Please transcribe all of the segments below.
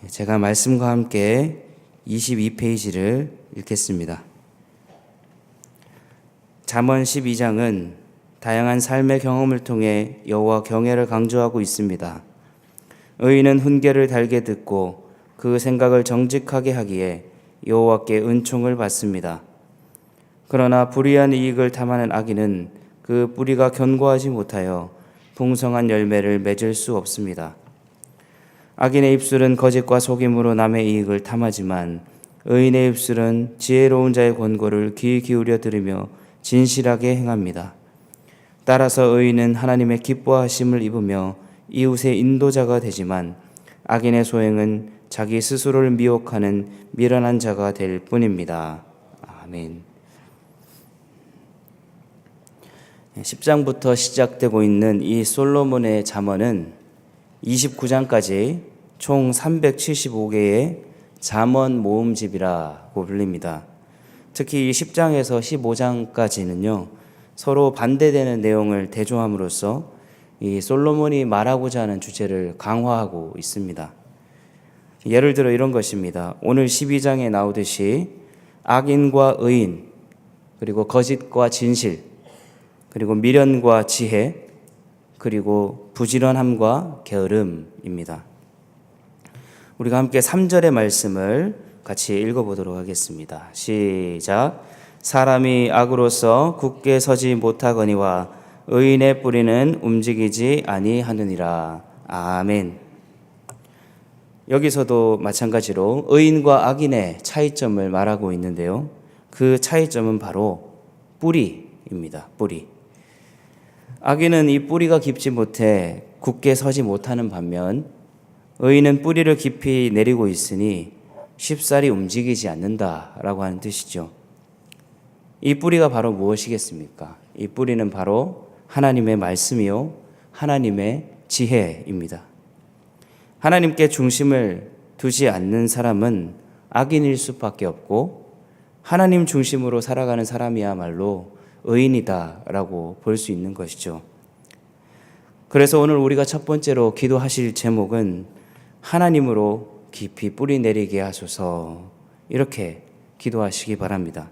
제가 말씀과 함께 22페이지를 읽겠습니다. 잠언 12장은 다양한 삶의 경험을 통해 여호와 경외를 강조하고 있습니다. 의인은 훈계를 달게 듣고 그 생각을 정직하게 하기에 여호와께 은총을 받습니다. 그러나 불의한 이익을 탐하는 악인은 그 뿌리가 견고하지 못하여 풍성한 열매를 맺을 수 없습니다. 악인의 입술은 거짓과 속임으로 남의 이익을 탐하지만 의인의 입술은 지혜로운 자의 권고를 귀 기울여 들으며 진실하게 행합니다. 따라서 의인은 하나님의 기뻐하심을 입으며 이웃의 인도자가 되지만 악인의 소행은 자기 스스로를 미혹하는 미련한 자가 될 뿐입니다. 아멘. 10장부터 시작되고 있는 이 솔로몬의 잠언은 29장까지 총 375개의 잠언 모음집이라고 불립니다. 특히 이 10장에서 15장까지는요, 서로 반대되는 내용을 대조함으로써 이 솔로몬이 말하고자 하는 주제를 강화하고 있습니다. 예를 들어 이런 것입니다. 오늘 12장에 나오듯이 악인과 의인, 그리고 거짓과 진실, 그리고 미련과 지혜, 그리고 부지런함과 게으름입니다. 우리가 함께 3절의 말씀을 같이 읽어보도록 하겠습니다. 시작. 사람이 악으로서 굳게 서지 못하거니와 의인의 뿌리는 움직이지 아니하느니라. 아멘. 여기서도 마찬가지로 의인과 악인의 차이점을 말하고 있는데요. 그 차이점은 바로 뿌리입니다. 뿌리. 악인은 이 뿌리가 깊지 못해 굳게 서지 못하는 반면 의인은 뿌리를 깊이 내리고 있으니 쉽사리 움직이지 않는다라고 하는 뜻이죠. 이 뿌리가 바로 무엇이겠습니까? 이 뿌리는 바로 하나님의 말씀이요, 하나님의 지혜입니다. 하나님께 중심을 두지 않는 사람은 악인일 수밖에 없고 하나님 중심으로 살아가는 사람이야말로 의인이다라고 볼 수 있는 것이죠. 그래서 오늘 우리가 첫 번째로 기도하실 제목은 하나님으로 깊이 뿌리 내리게 하소서, 이렇게 기도하시기 바랍니다.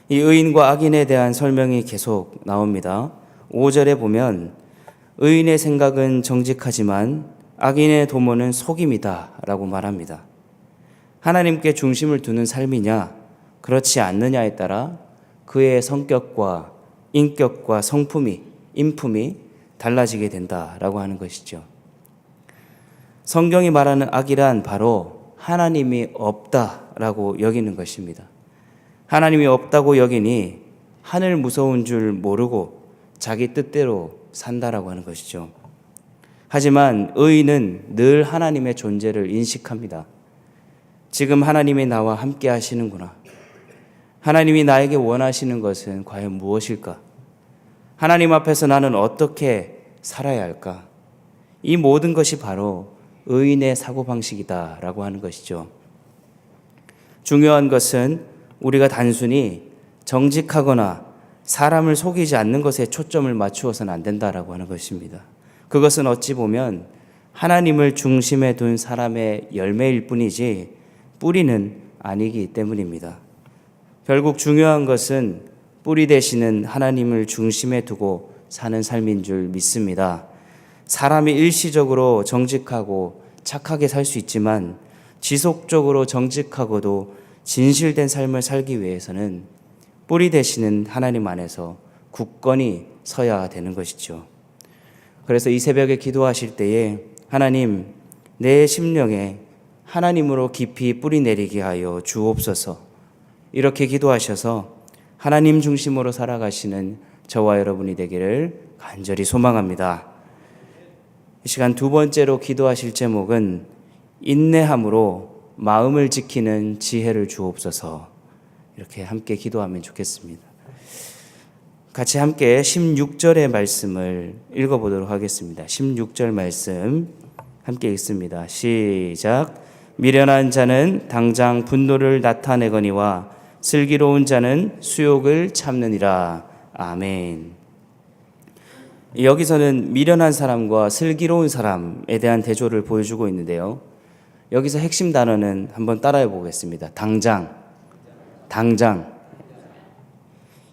이 의인과 악인에 대한 설명이 계속 나옵니다. 5절에 보면 의인의 생각은 정직하지만 악인의 도모는 속임이다 라고 말합니다. 하나님께 중심을 두는 삶이냐 그렇지 않느냐에 따라 그의 성격과 인격과 인품이 달라지게 된다라고 하는 것이죠. 성경이 말하는 악이란 바로 하나님이 없다라고 여기는 것입니다. 하나님이 없다고 여기니 하늘 무서운 줄 모르고 자기 뜻대로 산다라고 하는 것이죠. 하지만 의인은 늘 하나님의 존재를 인식합니다. 지금 하나님이 나와 함께 하시는구나. 하나님이 나에게 원하시는 것은 과연 무엇일까? 하나님 앞에서 나는 어떻게 살아야 할까? 이 모든 것이 바로 의인의 사고방식이다라고 하는 것이죠. 중요한 것은 우리가 단순히 정직하거나 사람을 속이지 않는 것에 초점을 맞추어서는 안 된다라고 하는 것입니다. 그것은 어찌 보면 하나님을 중심에 둔 사람의 열매일 뿐이지 뿌리는 아니기 때문입니다. 결국 중요한 것은 뿌리 되시는 하나님을 중심에 두고 사는 삶인 줄 믿습니다. 사람이 일시적으로 정직하고 착하게 살 수 있지만 지속적으로 정직하고도 진실된 삶을 살기 위해서는 뿌리 되시는 하나님 안에서 굳건히 서야 되는 것이죠. 그래서 이 새벽에 기도하실 때에 하나님, 내 심령에 하나님으로 깊이 뿌리 내리게 하여 주옵소서, 이렇게 기도하셔서 하나님 중심으로 살아가시는 저와 여러분이 되기를 간절히 소망합니다. 이 시간 두 번째로 기도하실 제목은 인내함으로 마음을 지키는 지혜를 주옵소서, 이렇게 함께 기도하면 좋겠습니다. 같이 함께 16절의 말씀을 읽어보도록 하겠습니다. 16절 말씀 함께 읽습니다. 시작. 미련한 자는 당장 분노를 나타내거니와 슬기로운 자는 수욕을 참느니라. 아멘. 여기서는 미련한 사람과 슬기로운 사람에 대한 대조를 보여주고 있는데요. 여기서 핵심 단어는 한번 따라해 보겠습니다. 당장.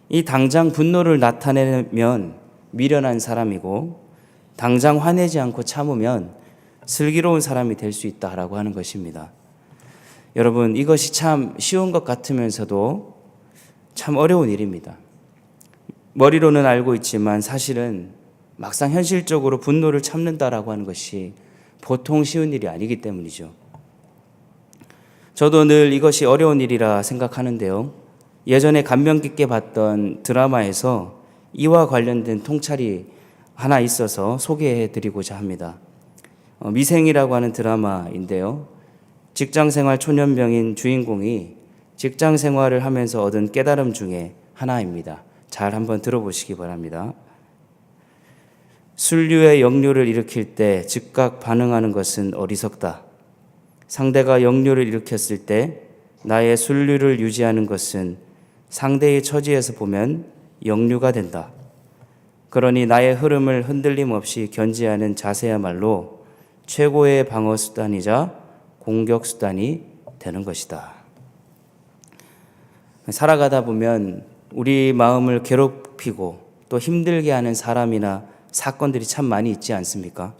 이 당장 분노를 나타내면 미련한 사람이고, 당장 화내지 않고 참으면 슬기로운 사람이 될 수 있다라고 하는 것입니다. 여러분, 이것이 참 쉬운 것 같으면서도 참 어려운 일입니다. 머리로는 알고 있지만 사실은 막상 현실적으로 분노를 참는다라고 하는 것이 보통 쉬운 일이 아니기 때문이죠. 저도 늘 이것이 어려운 일이라 생각하는데요. 예전에 감명 깊게 봤던 드라마에서 이와 관련된 통찰이 하나 있어서 소개해 드리고자 합니다. 미생이라고 하는 드라마인데요. 직장생활 초년병인 주인공이 직장생활을 하면서 얻은 깨달음 중에 하나입니다. 잘 한번 들어보시기 바랍니다. 순류의 역류를 일으킬 때 즉각 반응하는 것은 어리석다. 상대가 역류를 일으켰을 때 나의 순류를 유지하는 것은 상대의 처지에서 보면 역류가 된다. 그러니 나의 흐름을 흔들림 없이 견지하는 자세야말로 최고의 방어 수단이자 공격 수단이 되는 것이다. 살아가다 보면 우리 마음을 괴롭히고 또 힘들게 하는 사람이나 사건들이 참 많이 있지 않습니까?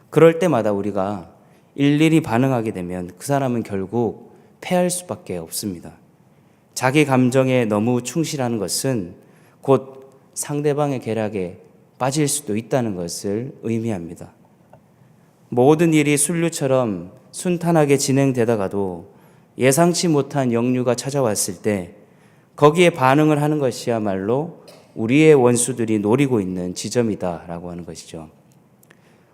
그럴 때마다 우리가 일일이 반응하게 되면 그 사람은 결국 패할 수밖에 없습니다. 자기 감정에 너무 충실하는 것은 곧 상대방의 계략에 빠질 수도 있다는 것을 의미합니다. 모든 일이 순류처럼 순탄하게 진행되다가도 예상치 못한 역류가 찾아왔을 때 거기에 반응을 하는 것이야말로 우리의 원수들이 노리고 있는 지점이다라고 하는 것이죠.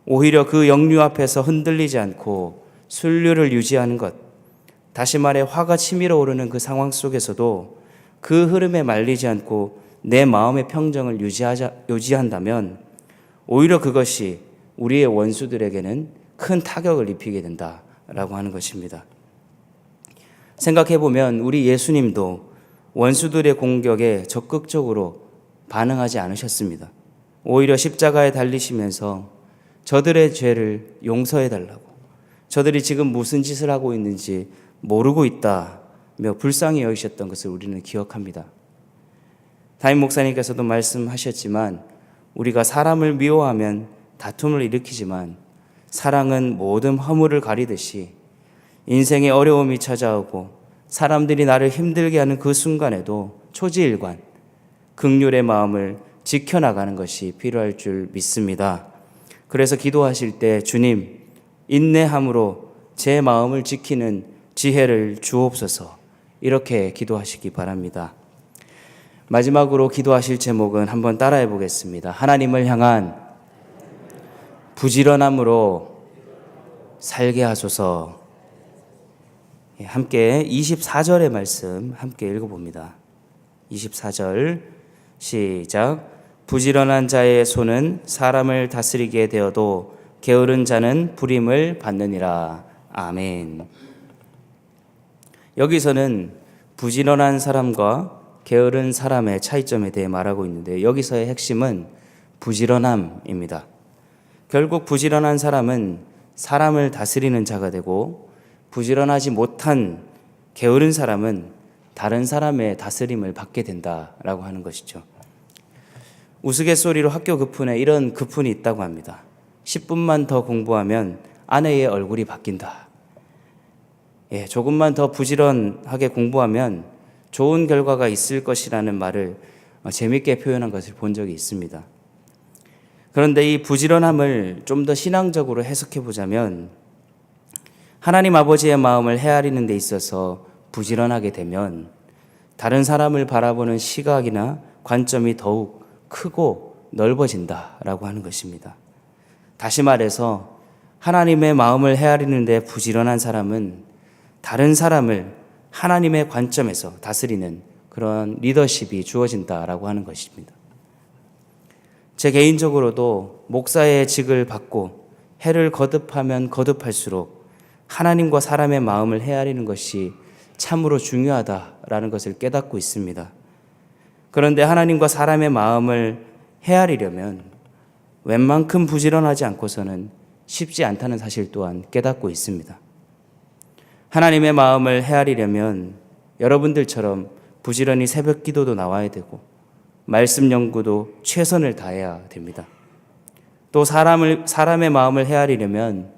오히려 그 역류 앞에서 흔들리지 않고 순류를 유지하는 것, 다시 말해 화가 치밀어 오르는 그 상황 속에서도 그 흐름에 말리지 않고 내 마음의 평정을 유지한다면 오히려 그것이 우리의 원수들에게는 큰 타격을 입히게 된다라고 하는 것입니다. 생각해보면 우리 예수님도 원수들의 공격에 적극적으로 반응하지 않으셨습니다. 오히려 십자가에 달리시면서 저들의 죄를 용서해달라고, 저들이 지금 무슨 짓을 하고 있는지 모르고 있다며 불쌍히 여기셨던 것을 우리는 기억합니다. 담임 목사님께서도 말씀하셨지만 우리가 사람을 미워하면 다툼을 일으키지만 사랑은 모든 허물을 가리듯이 인생의 어려움이 찾아오고 사람들이 나를 힘들게 하는 그 순간에도 초지일관 긍휼의 마음을 지켜나가는 것이 필요할 줄 믿습니다. 그래서 기도하실 때 주님, 인내함으로 제 마음을 지키는 지혜를 주옵소서, 이렇게 기도하시기 바랍니다. 마지막으로 기도하실 제목은 한번 따라해 보겠습니다. 하나님을 향한 부지런함으로 살게 하소서. 함께 24절의 말씀 함께 읽어봅니다. 24절 시작. 부지런한 자의 손은 사람을 다스리게 되어도 게으른 자는 불임을 받느니라. 아멘. 여기서는 부지런한 사람과 게으른 사람의 차이점에 대해 말하고 있는데 여기서의 핵심은 부지런함입니다. 결국 부지런한 사람은 사람을 다스리는 자가 되고 부지런하지 못한 게으른 사람은 다른 사람의 다스림을 받게 된다라고 하는 것이죠. 우스갯소리로 학교 급훈에 이런 급훈이 있다고 합니다. 10분만 더 공부하면 아내의 얼굴이 바뀐다. 조금만 더 부지런하게 공부하면 좋은 결과가 있을 것이라는 말을 재밌게 표현한 것을 본 적이 있습니다. 그런데 이 부지런함을 좀 더 신앙적으로 해석해 보자면 하나님 아버지의 마음을 헤아리는 데 있어서 부지런하게 되면 다른 사람을 바라보는 시각이나 관점이 더욱 크고 넓어진다라고 하는 것입니다. 다시 말해서 하나님의 마음을 헤아리는 데 부지런한 사람은 다른 사람을 하나님의 관점에서 다스리는 그런 리더십이 주어진다라고 하는 것입니다. 제 개인적으로도 목사의 직을 받고 해를 거듭하면 거듭할수록 하나님과 사람의 마음을 헤아리는 것이 참으로 중요하다라는 것을 깨닫고 있습니다. 그런데 하나님과 사람의 마음을 헤아리려면 웬만큼 부지런하지 않고서는 쉽지 않다는 사실 또한 깨닫고 있습니다. 하나님의 마음을 헤아리려면 여러분들처럼 부지런히 새벽 기도도 나와야 되고 말씀 연구도 최선을 다해야 됩니다. 또 사람의 마음을 헤아리려면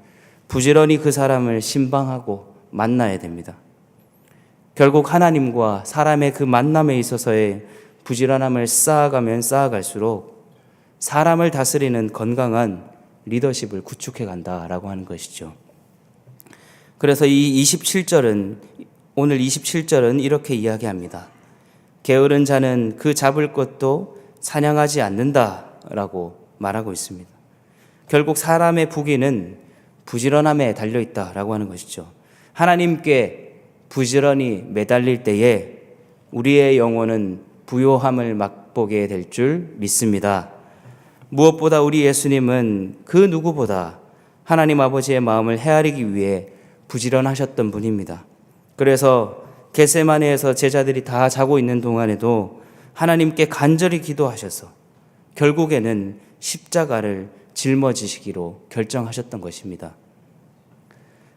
부지런히 그 사람을 신방하고 만나야 됩니다. 결국 하나님과 사람의 그 만남에 있어서의 부지런함을 쌓아가면 쌓아갈수록 사람을 다스리는 건강한 리더십을 구축해 간다라고 하는 것이죠. 그래서 오늘 27절은 이렇게 이야기합니다. 게으른 자는 그 잡을 것도 사냥하지 않는다라고 말하고 있습니다. 결국 사람의 부귀는 부지런함에 달려있다라고 하는 것이죠. 하나님께 부지런히 매달릴 때에 우리의 영혼은 부요함을 맛보게 될 줄 믿습니다. 무엇보다 우리 예수님은 그 누구보다 하나님 아버지의 마음을 헤아리기 위해 부지런하셨던 분입니다. 그래서 겟세마네에서 제자들이 다 자고 있는 동안에도 하나님께 간절히 기도하셔서 결국에는 십자가를 짊어지시기로 결정하셨던 것입니다.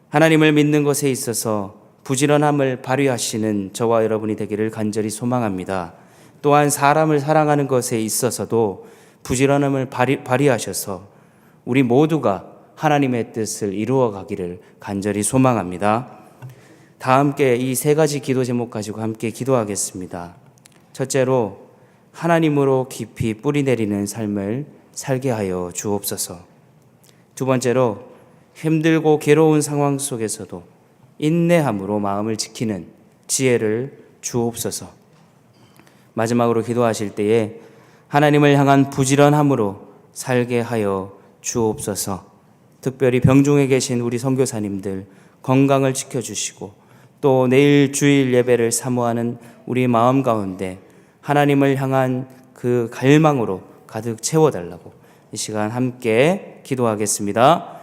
하나님을 믿는 것에 있어서 부지런함을 발휘하시는 저와 여러분이 되기를 간절히 소망합니다. 또한 사람을 사랑하는 것에 있어서도 부지런함을 발휘하셔서 우리 모두가 하나님의 뜻을 이루어 가기를 간절히 소망합니다. 다 함께 이 세 가지 기도 제목 가지고 함께 기도하겠습니다. 첫째로 하나님으로 깊이 뿌리 내리는 삶을 살게 하여 주옵소서. 두 번째로 힘들고 괴로운 상황 속에서도 인내함으로 마음을 지키는 지혜를 주옵소서. 마지막으로 기도하실 때에 하나님을 향한 부지런함으로 살게 하여 주옵소서. 특별히 병중에 계신 우리 선교사님들 건강을 지켜주시고 또 내일 주일 예배를 사모하는 우리 마음 가운데 하나님을 향한 그 갈망으로 가득 채워달라고 이 시간 함께 기도하겠습니다.